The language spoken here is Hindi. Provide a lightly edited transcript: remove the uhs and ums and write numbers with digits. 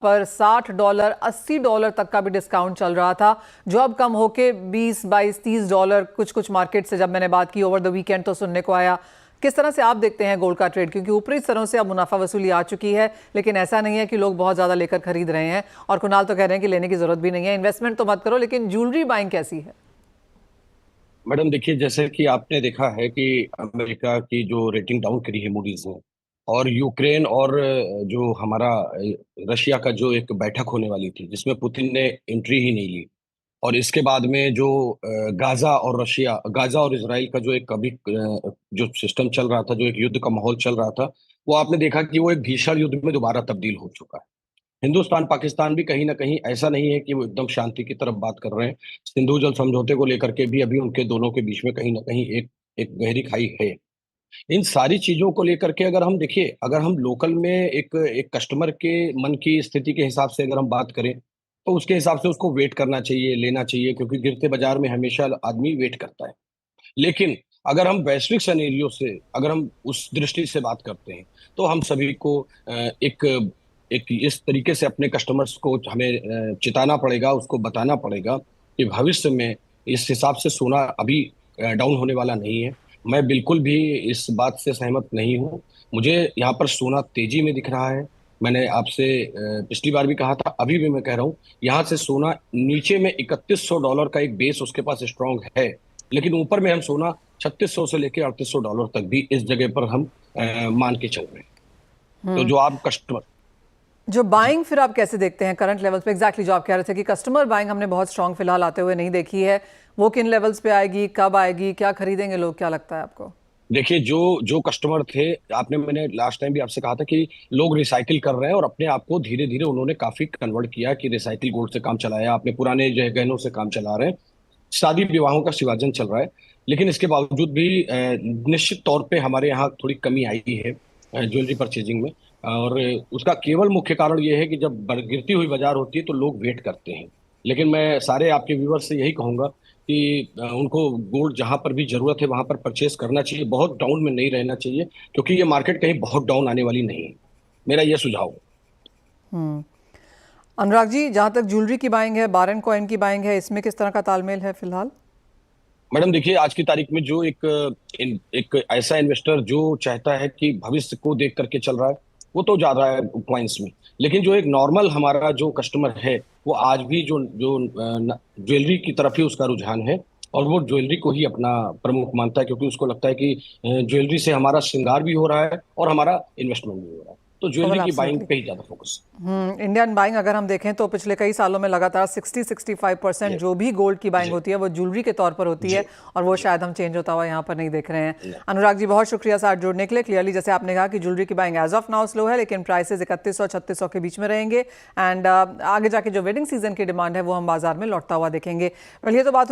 पर $60, $80 तक का भी डिस्काउंट चल रहा था, जो अब कम होके 20, 22, $30 कुछ कुछ मार्केट से जब मैंने बात की ओवर द वीकेंड तो सुनने को आया। किस तरह से आप देखते हैं गोल्ड का ट्रेड? क्योंकि ऊपरी स्तरों से अब मुनाफा वसूली आ चुकी है, लेकिन ऐसा नहीं है कि लोग बहुत ज़्यादा लेकर खरीद रहे हैं। और कुणाल तो कह रहे हैं कि लेने की ज़रूरत भी नहीं है, इन्वेस्टमेंट तो मत करो, लेकिन ज्वेलरी बाइंग कैसी है? मैडम देखिए, जैसे कि आपने देखा है कि अमेरिका की जो रेटिंग डाउन करी है मूडीज ने, और यूक्रेन और जो हमारा रशिया का जो एक बैठक होने वाली थी जिसमें पुतिन ने एंट्री ही नहीं ली, और इसके बाद में जो गाजा और इसराइल का जो एक अभी जो सिस्टम चल रहा था, जो एक युद्ध का माहौल चल रहा था, वो आपने देखा कि वो एक भीषण युद्ध में दोबारा तब्दील हो चुका है। हिंदुस्तान पाकिस्तान भी कहीं ना कहीं ऐसा नहीं है कि वो एकदम शांति की तरफ बात कर रहे हैं। सिंधु जल समझौते को लेकर के भी अभी उनके दोनों के बीच में कहीं ना कहीं एक एक गहरी खाई है। इन सारी चीजों को लेकर के अगर हम देखिए, अगर हम लोकल में एक एक कस्टमर के मन की स्थिति के हिसाब से अगर हम बात करें, तो उसके हिसाब से उसको वेट करना चाहिए, लेना चाहिए, क्योंकि गिरते बाजार में हमेशा आदमी वेट करता है। लेकिन अगर हम वैश्विक सिनेरियो से, अगर हम उस दृष्टि से बात करते हैं, तो हम सभी को एक एक इस तरीके से अपने कस्टमर्स को हमें चिताना पड़ेगा, उसको बताना पड़ेगा कि भविष्य में इस हिसाब से सोना अभी डाउन होने वाला नहीं है। मैं बिल्कुल भी इस बात से सहमत नहीं हूँ। मुझे यहाँ पर सोना तेजी में दिख रहा है। मैंने आपसे पिछली बार भी कहा था, अभी भी मैं कह रहा हूँ, यहाँ से सोना नीचे में $3100 का एक बेस उसके पास स्ट्रांग है, लेकिन ऊपर में हम सोना 3600 से लेकर $3800 तक भी इस जगह पर हम मान के चल रहे हैं। तो जो आप कस्टमर जो जी बाइंग फिर आप कैसे देखते हैं करंट लेवल्स पे? एग्जैक्टली जो आप कह रहे थे कि कस्टमर बाइंग हमने बहुत स्ट्रांग फिलहाल आते हुए नहीं देखी है, वो किन लेवल्स पे आएगी, कब आएगी, क्या खरीदेंगे लोग, क्या लगता है आपको? देखिए, जो जो कस्टमर थे, आपने मैंने लास्ट टाइम भी आपसे कहा था कि लोग रिसाइकिल कर रहे हैं और अपने आप को धीरे धीरे उन्होंने काफी कन्वर्ट किया कि रिसाइकिल गोल्ड से काम चलाया, अपने पुराने जो है गहनों से काम चला रहे हैं। शादी विवाहों का शिवाजन चल रहा है। लेकिन इसके बावजूद भी निश्चित तौर पे हमारे यहाँ थोड़ी कमी आई है ज्वेलरी परचेजिंग में। और उसका केवल मुख्य कारण ये है कि जब गिरती हुई बाजार होती है तो लोग वेट करते हैं। लेकिन मैं सारे आपके व्यूअर्स से यही कहूंगा कि उनको गोल्ड जहां पर भी जरूरत है वहां पर परचेस करना चाहिए, बहुत डाउन में नहीं रहना चाहिए, क्योंकि ये मार्केट कहीं बहुत डाउन आने वाली नहीं है। मेरा ये सुझाव है। हम्म अनुराग जी, जहां तक ज्वेलरी की बाइंग है, बार एंड कॉइन की बाइंग है, इसमें किस तरह का तालमेल है फिलहाल? मैडम देखिए, आज की तारीख में जो एक ऐसा इन्वेस्टर जो चाहता है कि भविष्य को देख करके चल रहा है, वो तो जा रहा है क्वाइंस में। लेकिन जो एक नॉर्मल हमारा जो कस्टमर है, वो आज भी जो जो ज्वेलरी की तरफ ही उसका रुझान है, और वो ज्वेलरी को ही अपना प्रमुख मानता है, क्योंकि उसको लगता है कि ज्वेलरी से हमारा श्रृंगार भी हो रहा है और हमारा इन्वेस्टमेंट भी हो रहा है। तो ज्वेलरी वेल की बाइंग एब्सोल्युटली। पे ही ज्यादा फोकस इंडियन बाइंग अगर हम देखें तो पिछले कई सालों में लगातार 60-65% है। जो भी गोल्ड की बाइंग जी होती है वो ज्वेलरी के तौर पर होती जी है, और वो जी शायद हम चेंज होता हुआ यहाँ पर नहीं देख रहे हैं। जी अनुराग जी, बहुत शुक्रिया साथ जुड़ने के लिए। क्लियरली जैसे आपने कहा कि ज्वेलरी की buying as of now slow है, लेकिन प्राइसेस 3100-3600 के बीच में रहेंगे। एंड आगे जाके जो वेडिंग सीजन की डिमांड है वो हम बाजार में लौटता हुआ देखेंगे। वेल, ये तो बात